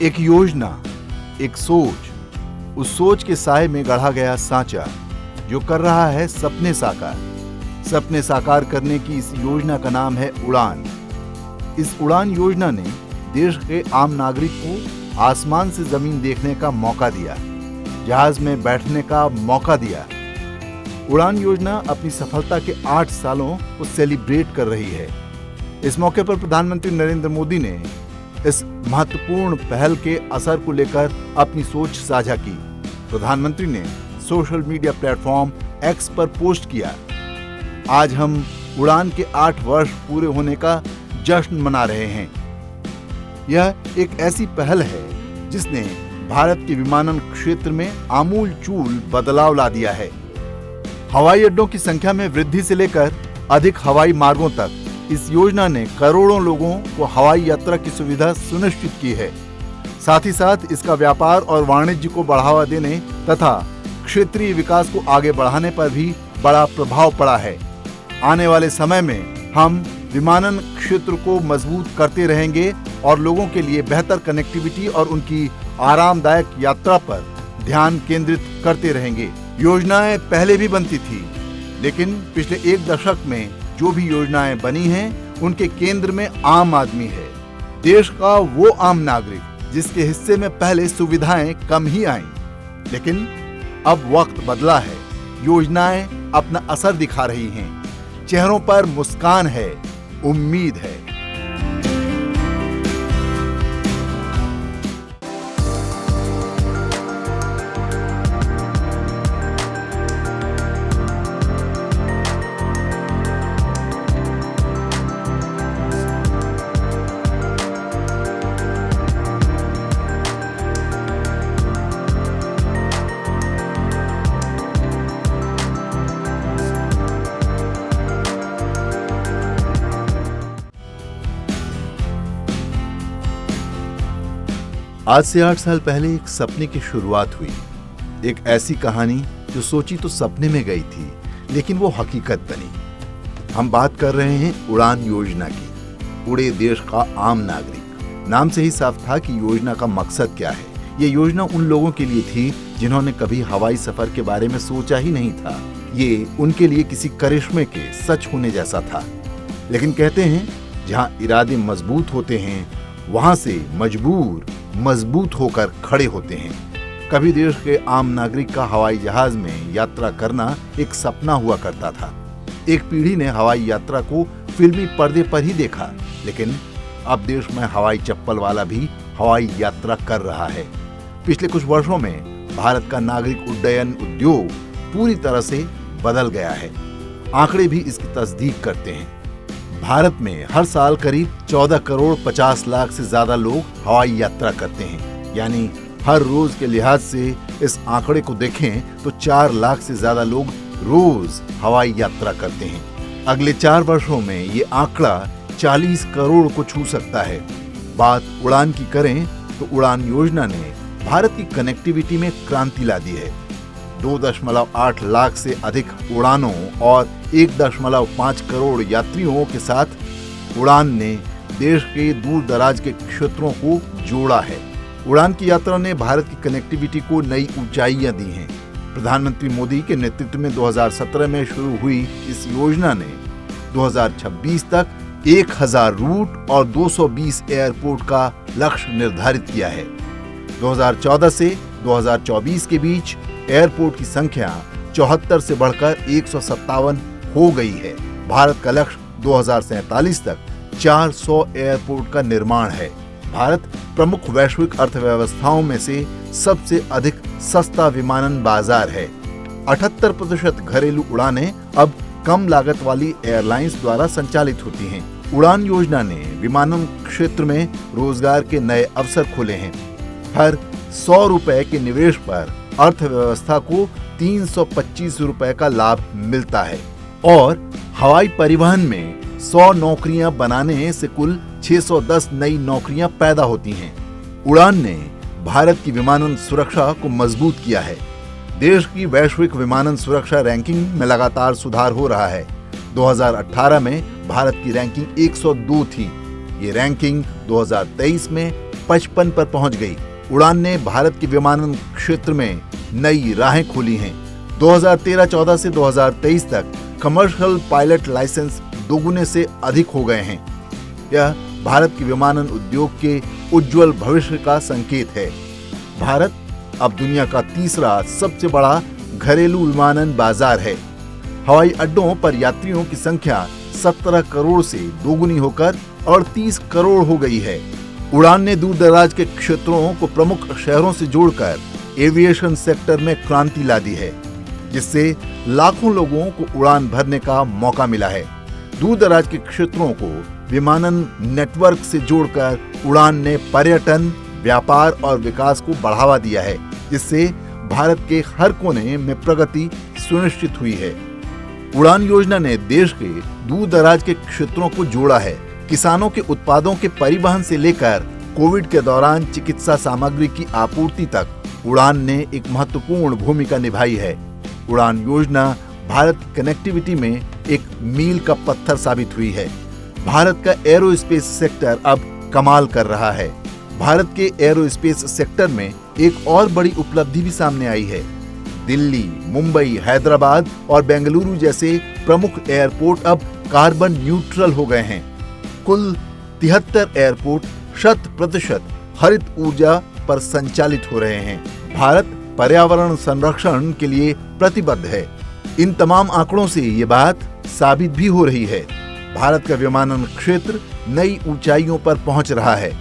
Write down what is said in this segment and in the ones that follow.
एक योजना, एक सोच, उस सोच के साए में गढ़ा गया सांचा जो कर रहा है सपने साकार। सपने साकार करने की इस योजना का नाम है उड़ान। इस उड़ान योजना ने देश के आम नागरिक को आसमान से जमीन देखने का मौका दिया, जहाज में बैठने का मौका दिया। उड़ान योजना अपनी सफलता के 8 सालों को सेलिब्रेट कर रही है। इस मौके पर प्रधानमंत्री नरेंद्र मोदी ने इस महत्वपूर्ण पहल के असर को लेकर अपनी सोच साझा की। प्रधानमंत्री ने सोशल मीडिया प्लेटफॉर्म एक्स पर पोस्ट किया, आज हम उड़ान के 8 वर्ष पूरे होने का जश्न मना रहे हैं। यह एक ऐसी पहल है जिसने भारत के विमानन क्षेत्र में आमूल-चूल बदलाव ला दिया है। हवाई अड्डों की संख्या में वृद्धि से लेकर अधिक हवाई मार्गों तक इस योजना ने करोड़ों लोगों को हवाई यात्रा की सुविधा सुनिश्चित की है। साथ ही साथ इसका व्यापार और वाणिज्य को बढ़ावा देने तथा क्षेत्रीय विकास को आगे बढ़ाने पर भी बड़ा प्रभाव पड़ा है। आने वाले समय में हम विमानन क्षेत्र को मजबूत करते रहेंगे और लोगों के लिए बेहतर कनेक्टिविटी और उनकी आरामदायक यात्रा पर ध्यान केंद्रित करते रहेंगे। योजनाएं पहले भी बनती थी, लेकिन पिछले 1 दशक में जो भी योजनाएं बनी हैं, उनके केंद्र में आम आदमी है। देश का वो आम नागरिक जिसके हिस्से में पहले सुविधाएं कम ही आईं, लेकिन अब वक्त बदला है। योजनाएं अपना असर दिखा रही हैं, चेहरों पर मुस्कान है, उम्मीद है। आज से 8 साल पहले एक सपने की शुरुआत हुई। एक ऐसी कहानी जो सोची तो सपने में गई थी, लेकिन वो हकीकत बनी। हम बात कर रहे हैं उड़ान योजना की। उड़े देश का आम नागरिक। नाम से ही साफ था कि योजना का मकसद क्या है। ये योजना उन लोगों के लिए थी जिन्होंने कभी हवाई सफर के बारे में सोचा ही नहीं था। ये उनके लिए किसी करिश्मे के सच होने जैसा था। लेकिन कहते हैं, जहां इरादे मजबूत होते हैं, वहां से मजबूत होकर खड़े होते हैं। कभी देश के आम नागरिक का हवाई जहाज में यात्रा करना एक सपना हुआ करता था। एक पीढ़ी ने हवाई यात्रा को फिल्मी पर्दे पर ही देखा, लेकिन अब देश में हवाई चप्पल वाला भी हवाई यात्रा कर रहा है। पिछले कुछ वर्षों में भारत का नागरिक उड्डयन उद्योग पूरी तरह से बदल गया है। आंकड़े भी इसकी तस्दीक करते हैं। भारत में हर साल करीब 14 करोड़ 50 लाख से ज्यादा लोग हवाई यात्रा करते हैं। यानी हर रोज के लिहाज से इस आंकड़े को देखें तो 4 लाख से ज्यादा लोग रोज हवाई यात्रा करते हैं। अगले 4 वर्षों में ये आंकड़ा 40 करोड़ को छू सकता है। बात उड़ान की करें तो उड़ान योजना ने भारत की कनेक्टिविटी में क्रांति ला दी है। 2.8 लाख से अधिक उड़ानों और 1.5 करोड़ यात्रियों के साथ उड़ान ने देश के दूर दराज के क्षेत्रों को जोड़ा है। उड़ान की यात्रा ने भारत की कनेक्टिविटी को नई ऊंचाइयां दी हैं। प्रधानमंत्री मोदी के नेतृत्व में 2017 में शुरू हुई इस योजना ने 2026 तक 1000 रूट और 220 एयरपोर्ट का लक्ष्य निर्धारित किया है। 2014 से 2024 के बीच एयरपोर्ट की संख्या 74 से बढ़कर 157 हो गई है। भारत का लक्ष्य 2047 तक 400 एयरपोर्ट का निर्माण है। भारत प्रमुख वैश्विक अर्थव्यवस्थाओं में से सबसे अधिक सस्ता विमानन बाजार है। 78% घरेलू उड़ानें अब कम लागत वाली एयरलाइंस द्वारा संचालित होती हैं। उड़ान योजना ने विमानन क्षेत्र में रोजगार के नए अवसर खोले हैं। हर 100 रुपए के निवेश पर अर्थव्यवस्था को 325 रुपए का लाभ मिलता है और हवाई परिवहन में 100 नौकरियां बनाने से कुल 610 नई नौकरियां पैदा होती हैं। उड़ान ने भारत की विमानन सुरक्षा को मजबूत किया है। देश की वैश्विक विमानन सुरक्षा रैंकिंग में लगातार सुधार हो रहा है। 2018 में भारत की रैंकिंग 102 थी। ये रैंकिंग 2023 में 55 पर पहुंच गई। उड़ान ने भारत के विमानन क्षेत्र में नई राहें खोली हैं। 2013-14 से 2023 तक कमर्शियल पायलट लाइसेंस दोगुने से अधिक हो गए हैं। यह भारत के विमानन उद्योग के उज्जवल भविष्य का संकेत है। भारत अब दुनिया का तीसरा सबसे बड़ा घरेलू विमानन बाजार है। हवाई अड्डों पर यात्रियों की संख्या 17 करोड़ से दोगुनी होकर 38 करोड़ हो गई है। उड़ान ने दूर दराज के क्षेत्रों को प्रमुख शहरों से जोड़कर एविएशन सेक्टर में क्रांति ला दी है, जिससे लाखों लोगों को उड़ान भरने का मौका मिला है। दूर दराज के क्षेत्रों को विमानन नेटवर्क से जोड़कर उड़ान ने पर्यटन, व्यापार और विकास को बढ़ावा दिया है, जिससे भारत के हर कोने में प्रगति सुनिश्चित हुई है। उड़ान योजना ने देश के दूर दराज के क्षेत्रों को जोड़ा है। किसानों के उत्पादों के परिवहन से लेकर कोविड के दौरान चिकित्सा सामग्री की आपूर्ति तक उड़ान ने एक महत्वपूर्ण भूमिका निभाई है। उड़ान योजना भारत की कनेक्टिविटी में एक मील का पत्थर साबित हुई है। भारत का एरोस्पेस सेक्टर अब कमाल कर रहा है। भारत के एरोस्पेस सेक्टर में एक और बड़ी उपलब्धि भी सामने आई है। दिल्ली, मुंबई, हैदराबाद और बेंगलुरु जैसे प्रमुख एयरपोर्ट अब कार्बन न्यूट्रल हो गए हैं। कुल 73 एयरपोर्ट 100% हरित ऊर्जा पर संचालित हो रहे हैं। भारत पर्यावरण संरक्षण के लिए प्रतिबद्ध है। इन तमाम आंकड़ों से ये बात साबित भी हो रही है। भारत का विमानन क्षेत्र नई ऊंचाइयों पर पहुंच रहा है।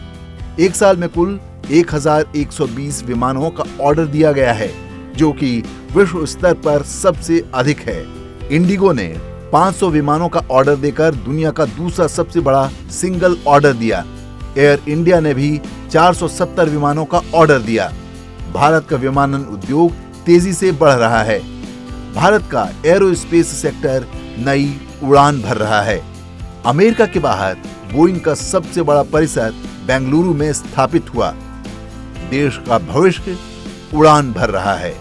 एक साल में कुल 1120 विमानों का ऑर्डर दिया गया है, जो कि विश्व स्तर पर सबसे अधिक है। इंडिगो ने 500 विमानों का ऑर्डर देकर दुनिया का दूसरा सबसे बड़ा सिंगल ऑर्डर दिया। एयर इंडिया ने भी 470 विमानों का ऑर्डर दिया। भारत का विमानन उद्योग तेजी से बढ़ रहा है। भारत का एरोस्पेस सेक्टर नई उड़ान भर रहा है। अमेरिका के बाहर बोइंग का सबसे बड़ा परिसर बेंगलुरु में स्थापित हुआ। देश का भविष्य उड़ान भर रहा है।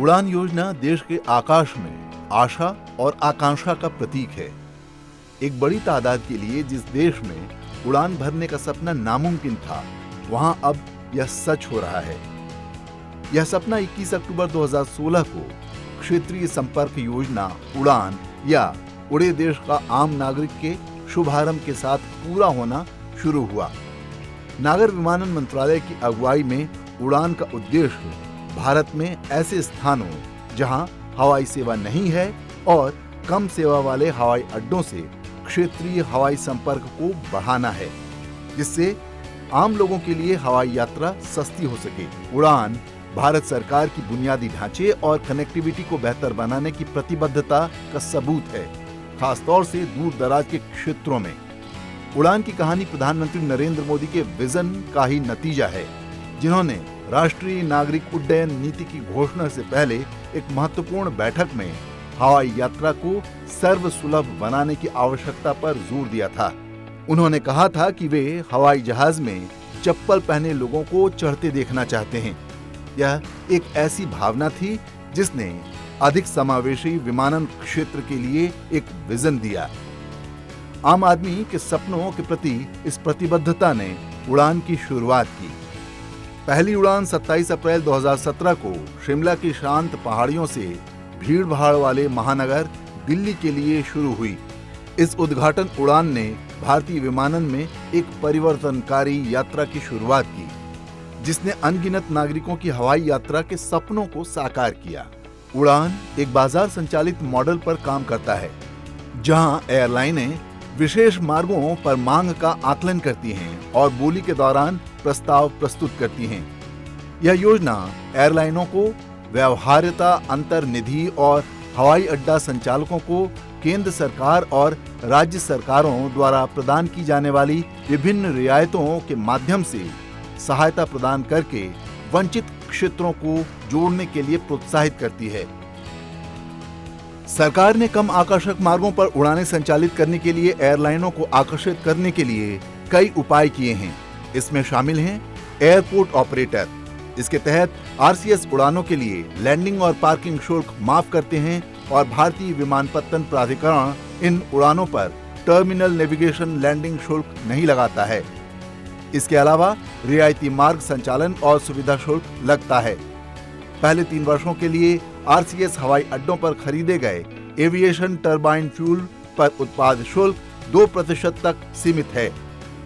उड़ान योजना देश के आकाश में आशा और आकांक्षा का प्रतीक है। एक बड़ी तादाद के लिए जिस देश में उड़ान भरने का सपना नामुमकिन था, वहां अब यह सच हो रहा है। यह सपना 21 अक्टूबर 2016 को क्षेत्रीय संपर्क योजना उड़ान या उड़े देश का आम नागरिक के शुभारंभ के साथ पूरा होना शुरू हुआ। नागर विमानन मंत्रालय की अगुवाई में उड़ान का उद्देश्य भारत में ऐसे स्थानों जहां हवाई सेवा नहीं है और कम सेवा वाले हवाई अड्डों से क्षेत्रीय हवाई संपर्क को बढ़ाना है, जिससे आम लोगों के लिए हवाई यात्रा सस्ती हो सके। उड़ान भारत सरकार की बुनियादी ढांचे और कनेक्टिविटी को बेहतर बनाने की प्रतिबद्धता का सबूत है, खासतौर से दूर दराज के क्षेत्रों में। उड़ान की कहानी प्रधानमंत्री नरेंद्र मोदी के विजन का ही नतीजा है, जिन्होंने राष्ट्रीय नागरिक उड्डयन नीति की घोषणा से पहले एक महत्वपूर्ण बैठक में हवाई यात्रा को सर्वसुलभ बनाने की आवश्यकता पर जोर दिया था। उन्होंने कहा था कि वे हवाई जहाज में चप्पल पहने लोगों को चढ़ते देखना चाहते हैं। यह एक ऐसी भावना थी जिसने अधिक समावेशी विमानन क्षेत्र के लिए एक विजन दिया। आम आदमी के सपनों के प्रति इस प्रतिबद्धता ने उड़ान की शुरुआत की। पहली उड़ान 27 अप्रैल 2017 को शिमला की शांत पहाड़ियों से भीड़ भाड़ वाले महानगर दिल्ली के लिए शुरू हुई। इस उद्घाटन उड़ान ने भारतीय विमानन में एक परिवर्तनकारी यात्रा की शुरुआत की, जिसने अनगिनत नागरिकों की हवाई यात्रा के सपनों को साकार किया। उड़ान एक बाजार संचालित मॉडल पर काम करता है, जहां एयरलाइनें विशेष मार्गों पर मांग का आकलन करती हैं और बोली के दौरान प्रस्ताव प्रस्तुत करती हैं। यह योजना एयरलाइनों को व्यवहार्यता, अंतर्निधि और हवाई अड्डा संचालकों को केंद्र सरकार और राज्य सरकारों द्वारा प्रदान की जाने वाली विभिन्न रियायतों के माध्यम से सहायता प्रदान करके वंचित क्षेत्रों को जोड़ने के लिए प्रोत्साहित करती है। सरकार ने कम आकर्षक मार्गों पर उड़ानें संचालित करने के लिए एयरलाइनों को आकर्षित करने के लिए कई उपाय किए हैं। इसमें शामिल हैं एयरपोर्ट ऑपरेटर। इसके तहत आरसीएस उड़ानों के लिए लैंडिंग और पार्किंग शुल्क माफ करते हैं और भारतीय विमानपत्तन प्राधिकरण इन उड़ानों पर टर्मिनल नेविगेशन लैंडिंग शुल्क नहीं लगाता है। इसके अलावा रियायती मार्ग संचालन और सुविधा शुल्क लगता है। पहले 3 वर्षों के लिए आरसीएस हवाई अड्डों पर खरीदे गए एविएशन टरबाइन फ्यूल पर उत्पाद शुल्क 2% तक सीमित है।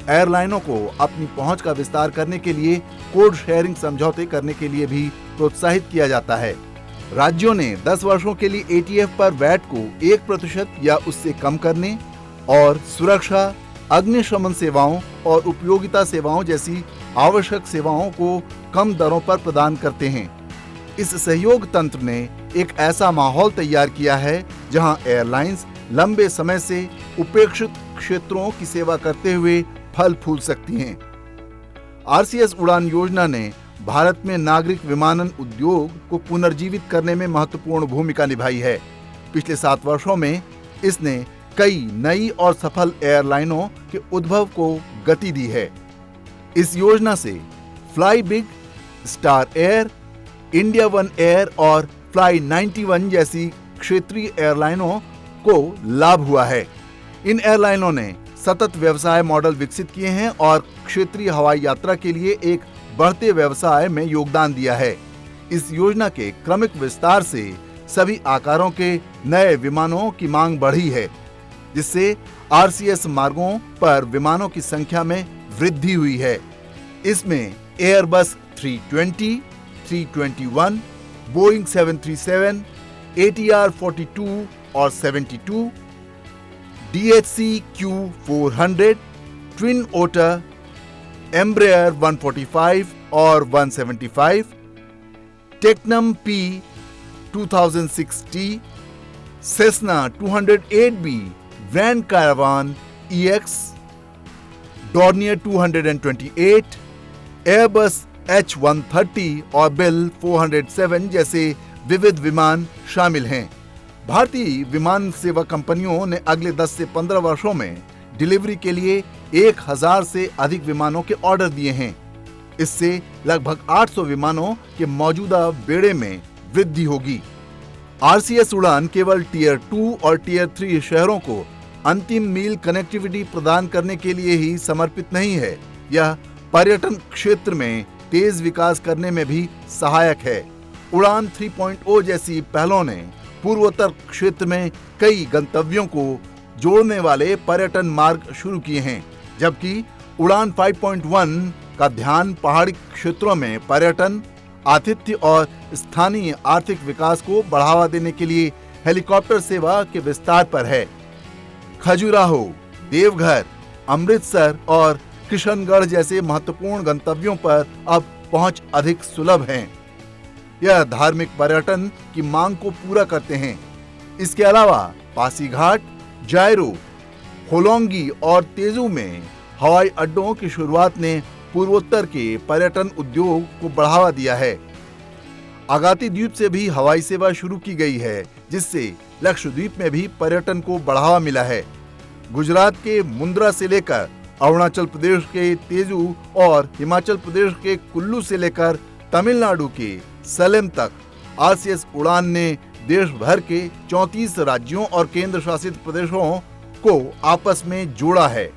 एयरलाइनों को अपनी पहुंच का विस्तार करने के लिए कोड शेयरिंग समझौते करने के लिए भी प्रोत्साहित किया जाता है। राज्यों ने 10 वर्षों के लिए एटीएफ पर वैट को 1% या उससे कम करने और सुरक्षा, अग्निशमन सेवाओं और उपयोगिता सेवाओं जैसी आवश्यक सेवाओं को कम दरों पर प्रदान करते हैं। इस सहयोग तंत्र ने एक ऐसा माहौल तैयार किया है जहां एयरलाइंस लंबे समय से उपेक्षित क्षेत्रों की सेवा करते हुए फल फूल सकती हैं। आरसीएस उड़ान योजना ने भारत में नागरिक विमानन उद्योग को पुनर्जीवित करने में महत्वपूर्ण भूमिका निभाई है। पिछले 7 वर्षों में इसने कई नई और सफल एयरलाइनों के उद्भव को गति दी है। इस योजना से fly big, star air, India one air और फ्लाई 91 जैसी क्षेत्रीय एयरलाइनों को लाभ हुआ है। इन एयरलाइनों ने सतत व्यवसाय मॉडल विकसित किए हैं और क्षेत्रीय हवाई यात्रा के लिए एक बढ़ते व्यवसाय में योगदान दिया है। इस योजना के क्रमिक विस्तार से सभी आकारों के नए विमानों की मांग बढ़ी है, जिससे आरसीएस मार्गों पर विमानों की संख्या में वृद्धि हुई है। इसमें एयरबस 320, 321, बोइंग 737, ATR 42 और 72, DHC Q400, ट्विन ओटर, एम्ब्रेयर 145 और 175, टेक्नम P 2060, Cessna 208B, grand caravan EX, Dornier 228, Airbus H130 और बेल 407 जैसे विविध विमान शामिल हैं। भारतीय विमान सेवा कंपनियों ने अगले 10 से 15 वर्षों में डिलीवरी के लिए 1000 से अधिक विमानों के ऑर्डर दिए हैं। इससे लगभग 800 विमानों के मौजूदा बेड़े में वृद्धि होगी। आरसीएस उड़ान केवल टियर 2 और टियर 3 शहरों को अंतिम मील कनेक्टिविटी प्रदान करने के लिए ही समर्पित नहीं है, यह पर्यटन क्षेत्र में तेज विकास करने में भी सहायक है। उड़ान 3.0 जैसी पहलों ने पूर्वोत्तर क्षेत्र में कई गंतव्यों को जोड़ने वाले पर्यटन मार्ग शुरू किए हैं, जबकि उड़ान 5.1 का ध्यान पहाड़ी क्षेत्रों में पर्यटन, आतिथ्य और स्थानीय आर्थिक विकास को बढ़ावा देने के लिए हेलीकॉप्टर सेवा के विस्तार पर है। खजुराहो, देवघर, अमृतसर और किशनगढ़ जैसे महत्वपूर्ण गंतव्यों पर अब पहुंच अधिक सुलभ है। यह धार्मिक पर्यटन की मांग को पूरा करते हैं। इसके अलावा पासीघाट, जायरो, होलोंगी और तेजू में हवाई अड्डों की शुरुआत ने पूर्वोत्तर के पर्यटन उद्योग को बढ़ावा दिया है। आगाती द्वीप से भी हवाई सेवा शुरू की गई है, जिससे लक्षद्वीप में भी पर्यटन को बढ़ावा मिला है। गुजरात के मुंद्रा से लेकर अरुणाचल प्रदेश के तेजू और हिमाचल प्रदेश के कुल्लू से लेकर तमिलनाडु के सलेम तक आरसीएस उड़ान ने देश भर के 34 राज्यों और केंद्र शासित प्रदेशों को आपस में जोड़ा है।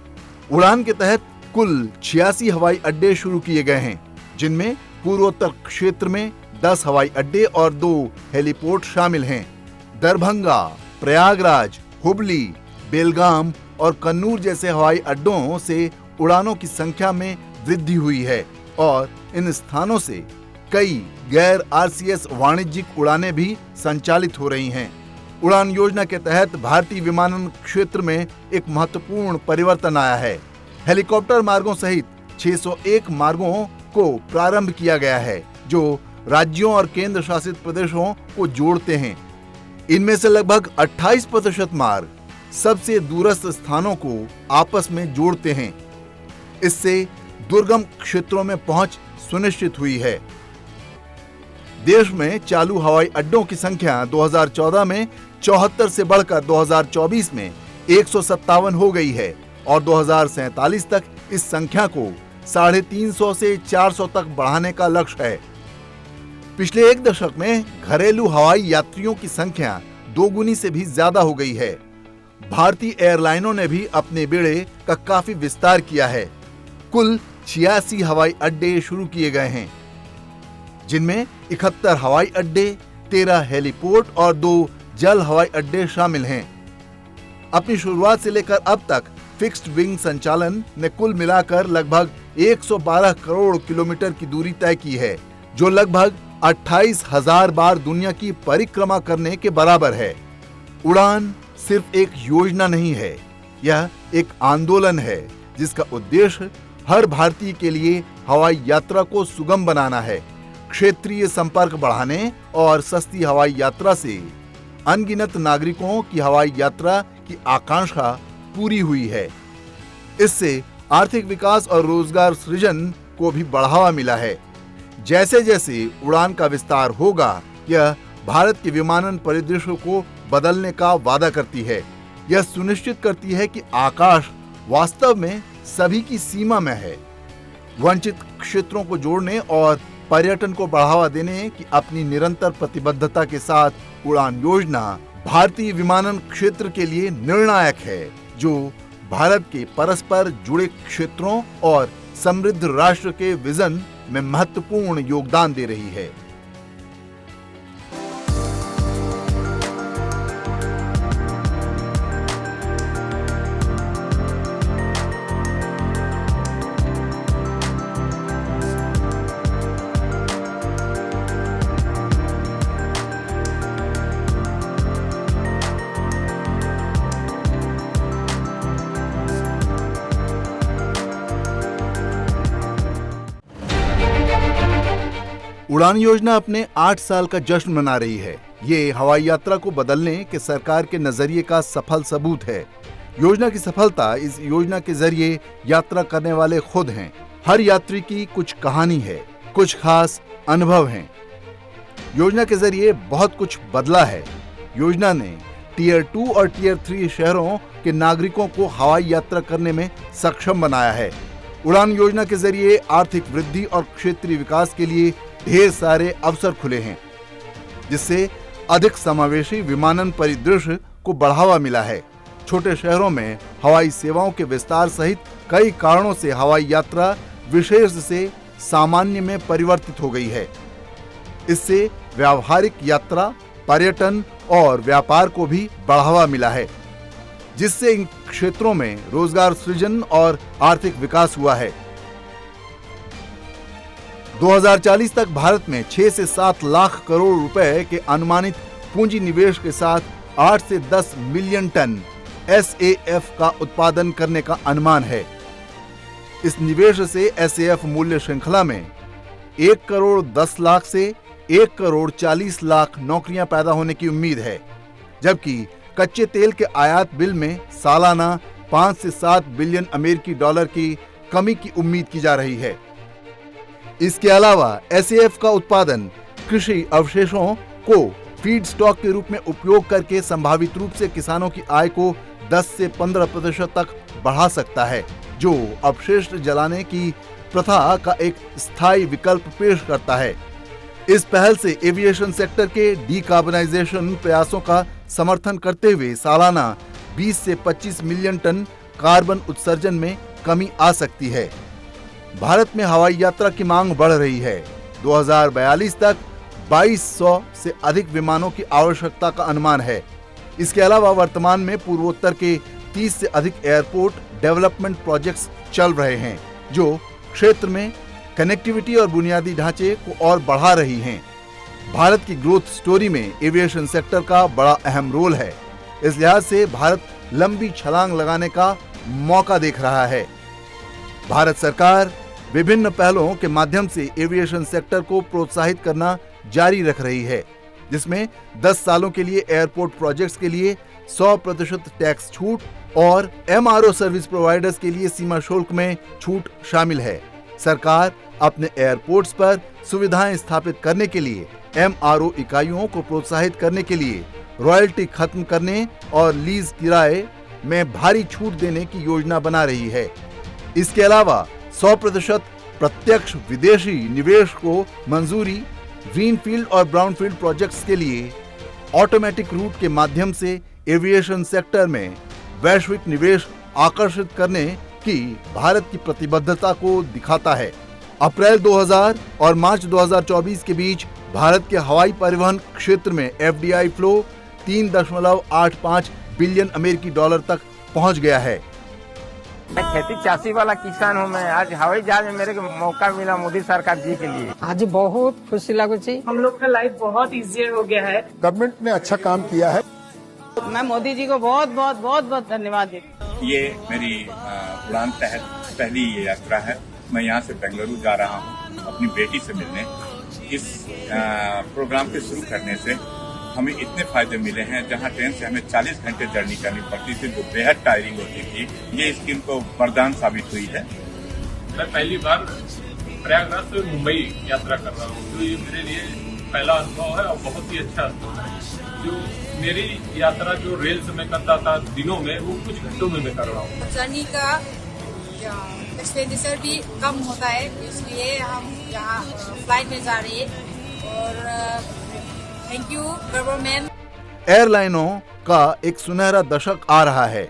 उड़ान के तहत कुल 86 हवाई अड्डे शुरू किए गए हैं, जिनमें पूर्वोत्तर क्षेत्र में 10 हवाई अड्डे और 2 हेलीपोर्ट शामिल हैं। दरभंगा, प्रयागराज, हुबली, बेलगाम और कन्नूर जैसे हवाई अड्डों से उड़ानों की संख्या में वृद्धि हुई है और इन स्थानों से कई गैर आरसीएस वाणिज्यिक उड़ानें भी संचालित हो रही हैं। उड़ान योजना के तहत भारतीय विमानन क्षेत्र में एक महत्वपूर्ण परिवर्तन आया है। हेलीकॉप्टर मार्गों सहित 601 मार्गों को प्रारंभ किया गया है, जो राज्यों और केंद्र शासित प्रदेशों को जोड़ते हैं। इनमें से लगभग 28% मार्ग सबसे दूरस्थ स्थानों को आपस में जोड़ते हैं। इससे दुर्गम क्षेत्रों में पहुंच सुनिश्चित हुई है। देश में चालू हवाई अड्डों की संख्या 2014 में 74 से बढ़कर 2024 में 157 हो गई है और 2047 तक इस संख्या को 350 से 400 तक बढ़ाने का लक्ष्य है। पिछले एक दशक में घरेलू हवाई यात्रियों की संख्या दोगुनी से भी ज्यादा हो गई है। भारतीय एयरलाइनों ने भी अपने बेड़े का काफी विस्तार किया है। कुल 86 हवाई अड्डे शुरू किए गए हैं, जिनमें 71 हवाई अड्डे, 13 हेलीपोर्ट और 2 जल हवाई अड्डे शामिल हैं। अपनी शुरुआत से लेकर अब तक फिक्स्ड विंग संचालन ने कुल मिलाकर लगभग 112 करोड़ किलोमीटर की दूरी तय की है, जो लगभग 28,000 बार दुनिया की परिक्रमा करने के बराबर है। उड़ान सिर्फ एक योजना नहीं है, यह एक आंदोलन है जिसका उद्देश्य हर भारतीय के लिए हवाई यात्रा को सुगम बनाना है, क्षेत्रीय संपर्क बढ़ाने और सस्ती हवाई यात्रा से अनगिनत नागरिकों की हवाई यात्रा की आकांक्षा पूरी हुई है। इससे आर्थिक विकास और रोजगार सृजन को भी बढ़ावा मिला है। जैसे जैसे उड़ान का विस्तार होगा, यह भारत के विमानन परिदृश्य को बदलने का वादा करती है। यह सुनिश्चित करती है कि आकाश वास्तव में सभी की सीमा में है। वंचित क्षेत्रों को जोड़ने और पर्यटन को बढ़ावा देने की अपनी निरंतर प्रतिबद्धता के साथ उड़ान योजना भारतीय विमानन क्षेत्र के लिए निर्णायक है, जो भारत के परस्पर जुड़े क्षेत्रों और समृद्ध राष्ट्र के विजन में महत्वपूर्ण योगदान दे रही है। उड़ान योजना अपने 8 साल का जश्न मना रही है। ये हवाई यात्रा को बदलने के सरकार के नजरिए का सफल सबूत है। योजना की सफलता इस योजना के जरिए यात्रा करने वाले खुद हैं। हर यात्री की कुछ कहानी है, कुछ खास अनुभव हैं। योजना के जरिए बहुत कुछ बदला है। योजना ने टियर 2 और टियर 3 शहरों के नागरिकों को हवाई यात्रा करने में सक्षम बनाया है। उड़ान योजना के जरिए आर्थिक वृद्धि और क्षेत्रीय विकास के लिए ढेर सारे अवसर खुले हैं, जिससे अधिक समावेशी विमानन परिदृश्य को बढ़ावा मिला है। छोटे शहरों में हवाई सेवाओं के विस्तार सहित कई कारणों से हवाई यात्रा विशेष से सामान्य में परिवर्तित हो गई है। इससे व्यावहारिक यात्रा, पर्यटन और व्यापार को भी बढ़ावा मिला है, जिससे इन क्षेत्रों में रोजगार सृजन और आर्थिक विकास हुआ है। 2040 तक भारत में 6 से 7 लाख करोड़ रुपए के अनुमानित पूंजी निवेश के साथ 8 से 10 मिलियन टन SAF का उत्पादन करने का अनुमान है। इस निवेश से SAF मूल्य श्रृंखला में 1 करोड़ 10 लाख से 1 करोड़ 40 लाख नौकरियां पैदा होने की उम्मीद है, जबकि कच्चे तेल के आयात बिल में सालाना 5 से 7 बिलियन अमेरिकी डॉलर की कमी की उम्मीद की जा रही है। इसके अलावा SAF का उत्पादन कृषि अवशेषों को फीड स्टॉक के रूप में उपयोग करके संभावित रूप से किसानों की आय को 10 से 15% तक बढ़ा सकता है, जो अपशिष्ट जलाने की प्रथा का एक स्थायी विकल्प पेश करता है। इस पहल से एविएशन सेक्टर के डीकार्बनाइजेशन प्रयासों का समर्थन करते हुए सालाना 20 से 25 मिलियन टन कार्बन उत्सर्जन में कमी आ सकती है। भारत में हवाई यात्रा की मांग बढ़ रही है। 2042 तक 2200 से अधिक विमानों की आवश्यकता का अनुमान है। इसके अलावा वर्तमान में पूर्वोत्तर के 30 से अधिक एयरपोर्ट डेवलपमेंट प्रोजेक्ट्स चल रहे हैं, जो क्षेत्र में कनेक्टिविटी और बुनियादी ढांचे को और बढ़ा रही हैं। भारत की ग्रोथ स्टोरी में एविएशन सेक्टर का बड़ा अहम रोल है। इस लिहाज से भारत लंबी छलांग लगाने का मौका देख रहा है। भारत सरकार विभिन्न पहलों के माध्यम से एविएशन सेक्टर को प्रोत्साहित करना जारी रख रही है। जिसमें 10 सालों के लिए एयरपोर्ट प्रोजेक्ट्स के लिए 100% टैक्स छूट और MRO सर्विस प्रोवाइडर्स के लिए सीमा शुल्क में छूट शामिल है। सरकार अपने एयरपोर्ट्स पर सुविधाएं स्थापित करने के लिए MRO इकाइयों को प्रोत्साहित करने के लिए रॉयल्टी खत्म करने और लीज किराए में भारी छूट देने की योजना बना रही है। इसके अलावा 100% प्रत्यक्ष विदेशी निवेश को मंजूरी, ग्रीनफील्ड और ब्राउनफील्ड प्रोजेक्ट्स के लिए ऑटोमेटिक रूट के माध्यम से एविएशन सेक्टर में वैश्विक निवेश आकर्षित करने की भारत की प्रतिबद्धता को दिखाता है। अप्रैल 2000 और मार्च 2024 के बीच भारत के हवाई परिवहन क्षेत्र में FDI फ्लो 3.85 बिलियन अमेरिकी डॉलर तक पहुंच गया है। मैं खेती चासी वाला किसान हूँ। मैं आज हवाई जहाज में मेरे को मौका मिला मोदी सरकार जी के लिए। आज बहुत खुशी लगुची। हम लोग का लाइफ बहुत इजी हो गया है। गवर्नमेंट ने अच्छा काम किया है। मैं मोदी जी को बहुत बहुत बहुत बहुत धन्यवाद देती हूँ। ये मेरी उड़ान तहत पहली ये यात्रा है। मैं यहाँ से बेंगलुरु जा रहा हूँ अपनी बेटी से मिलने। इस प्रोग्राम के शुरू करने से हमें इतने फायदे मिले हैं, जहाँ ट्रेन से हमें 40 घंटे जर्नी करनी पड़ती थी जो बेहद टायरिंग होती थी। ये स्कीम को वरदान साबित हुई है। मैं पहली बार प्रयागराज से मुंबई यात्रा कर रहा हूँ, तो ये मेरे लिए पहला अनुभव है और बहुत ही अच्छा अनुभव है। जो मेरी यात्रा जो रेल से मैं करता था दिनों में, वो कुछ घंटों में मैं कर रहा हूँ। जर्नी का एक्सपेंडिचर भी कम होता है, इसलिए हम यहाँ फ्लाइट में जा रहे हैं और थैंक यू गवर्नमेंट। एयरलाइनों का एक सुनहरा दशक आ रहा है।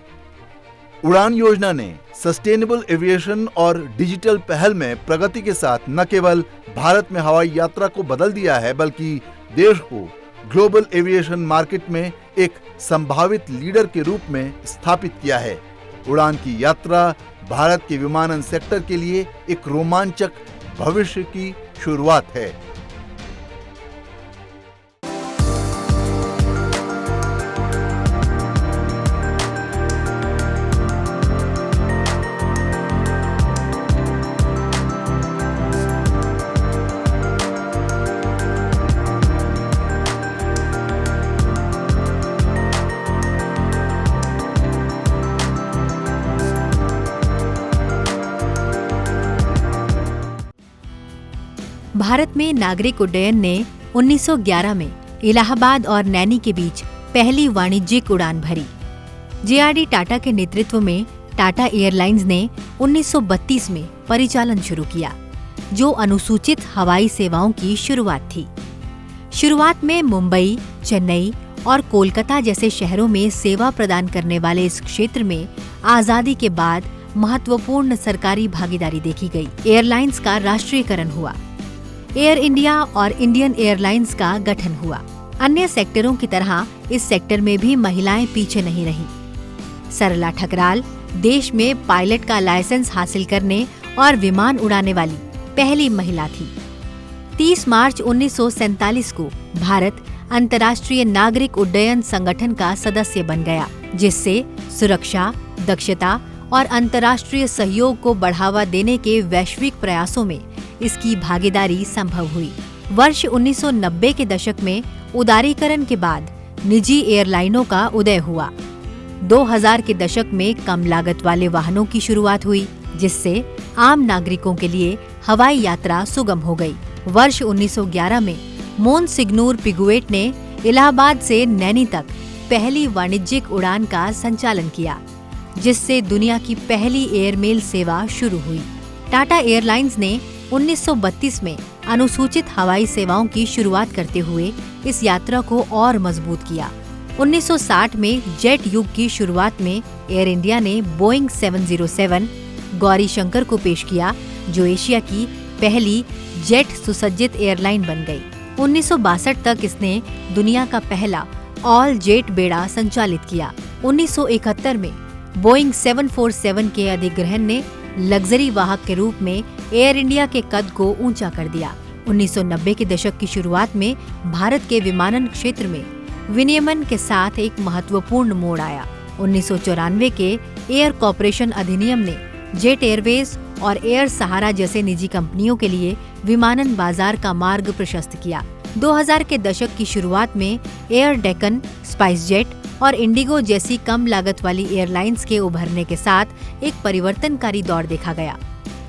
उड़ान योजना ने सस्टेनेबल एविएशन और डिजिटल पहल में प्रगति के साथ न केवल भारत में हवाई यात्रा को बदल दिया है, बल्कि देश को ग्लोबल एविएशन मार्केट में एक संभावित लीडर के रूप में स्थापित किया है। उड़ान की यात्रा भारत के विमानन सेक्टर के लिए एक रोमांचक भविष्य की शुरुआत है। भारत में नागरिक उड्डयन ने 1911 में इलाहाबाद और नैनी के बीच पहली वाणिज्यिक उड़ान भरी। JRD टाटा के नेतृत्व में टाटा एयरलाइंस ने 1932 में परिचालन शुरू किया, जो अनुसूचित हवाई सेवाओं की शुरुआत थी। शुरुआत में मुंबई, चेन्नई और कोलकाता जैसे शहरों में सेवा प्रदान करने वाले इस क्षेत्र में आजादी के बाद महत्वपूर्ण सरकारी भागीदारी देखी गई। एयरलाइंस का राष्ट्रीयकरण हुआ। एयर इंडिया और इंडियन एयरलाइंस का गठन हुआ। अन्य सेक्टरों की तरह इस सेक्टर में भी महिलाएं पीछे नहीं रहीं। सरला ठकराल देश में पायलट का लाइसेंस हासिल करने और विमान उड़ाने वाली पहली महिला थी। 30 मार्च 1947 को भारत अंतर्राष्ट्रीय नागरिक उड्डयन संगठन का सदस्य बन गया, जिससे सुरक्षा, दक्षता और अंतर्राष्ट्रीय सहयोग को बढ़ावा देने के वैश्विक प्रयासों में इसकी भागीदारी संभव हुई। वर्ष 1990 के दशक में उदारीकरण के बाद निजी एयरलाइनों का उदय हुआ। 2000 के दशक में कम लागत वाले वाहनों की शुरुआत हुई, जिससे आम नागरिकों के लिए हवाई यात्रा सुगम हो गई। वर्ष 1911 में मोनसिग्नूर पिगुएट ने इलाहाबाद से नैनी तक पहली वाणिज्यिक उड़ान का संचालन किया, जिससे दुनिया की पहली एयरमेल सेवा शुरू हुई। टाटा एयरलाइंस ने 1932 में अनुसूचित हवाई सेवाओं की शुरुआत करते हुए इस यात्रा को और मजबूत किया। 1960 में जेट युग की शुरुआत में एयर इंडिया ने बोइंग 707 गौरी शंकर को पेश किया, जो एशिया की पहली जेट सुसज्जित एयरलाइन बन गई। 1962 तक इसने दुनिया का पहला ऑल जेट बेड़ा संचालित किया। 1971 में बोइंग 747 के अधिग्रहण ने लग्जरी वाहक के रूप में एयर इंडिया के कद को ऊंचा कर दिया। 1990 के दशक की शुरुआत में भारत के विमानन क्षेत्र में विनियमन के साथ एक महत्वपूर्ण मोड़ आया। 1994 के एयर कॉर्पोरेशन अधिनियम ने जेट एयरवेज और एयर सहारा जैसे निजी कंपनियों के लिए विमानन बाजार का मार्ग प्रशस्त किया। 2000 के दशक की शुरुआत में एयर डेक्कन, स्पाइसजेट और इंडिगो जैसी कम लागत वाली एयरलाइंस के उभरने के साथ एक परिवर्तनकारी दौर देखा गया।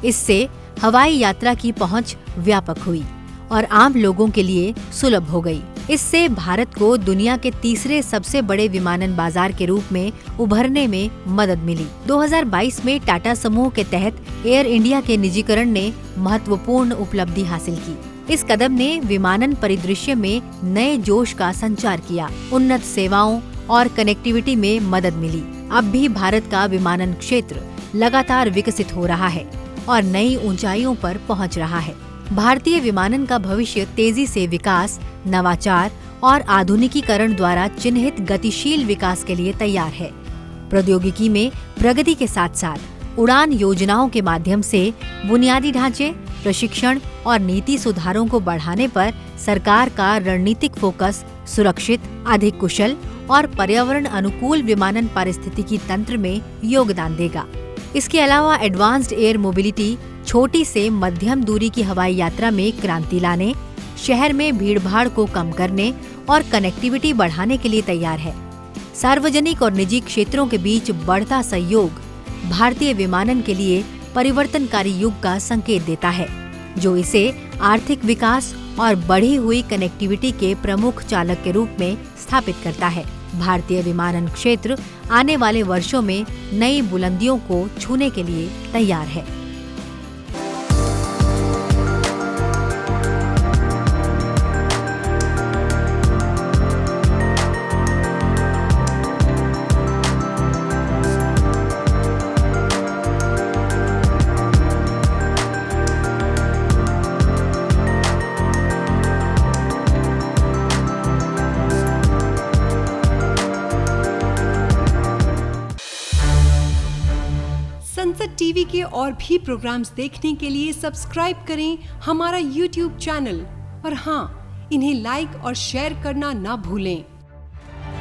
इससे हवाई यात्रा की पहुंच व्यापक हुई और आम लोगों के लिए सुलभ हो गई। इससे भारत को दुनिया के तीसरे सबसे बड़े विमानन बाजार के रूप में उभरने में मदद मिली। 2022 में टाटा समूह के तहत एयर इंडिया के निजीकरण ने महत्वपूर्ण उपलब्धि हासिल की। इस कदम ने विमानन परिदृश्य में नए जोश का संचार किया, उन्नत सेवाओं और कनेक्टिविटी में मदद मिली। अब भी भारत का विमानन क्षेत्र लगातार विकसित हो रहा है और नई ऊंचाइयों पर पहुंच रहा है। भारतीय विमानन का भविष्य तेजी से विकास, नवाचार और आधुनिकीकरण द्वारा चिन्हित गतिशील विकास के लिए तैयार है। प्रौद्योगिकी में प्रगति के साथ साथ उड़ान योजनाओं के माध्यम से बुनियादी ढांचे, प्रशिक्षण और नीति सुधारों को बढ़ाने पर सरकार का रणनीतिक फोकस सुरक्षित, अधिक कुशल और पर्यावरण अनुकूल विमानन पारिस्थितिकी तंत्र में योगदान देगा। इसके अलावा एडवांस्ड एयर मोबिलिटी छोटी से मध्यम दूरी की हवाई यात्रा में क्रांति लाने, शहर में भीड़भाड़ को कम करने और कनेक्टिविटी बढ़ाने के लिए तैयार है। सार्वजनिक और निजी क्षेत्रों के बीच बढ़ता सहयोग भारतीय विमानन के लिए परिवर्तनकारी युग का संकेत देता है, जो इसे आर्थिक विकास और बढ़ी हुई कनेक्टिविटी के प्रमुख चालक के रूप में स्थापित करता है। भारतीय विमानन क्षेत्र आने वाले वर्षों में नई बुलंदियों को छूने के लिए तैयार है। संसद टीवी के और भी प्रोग्राम्स देखने के लिए सब्सक्राइब करें हमारा YouTube चैनल और हाँ, इन्हें लाइक और शेयर करना ना भूलें।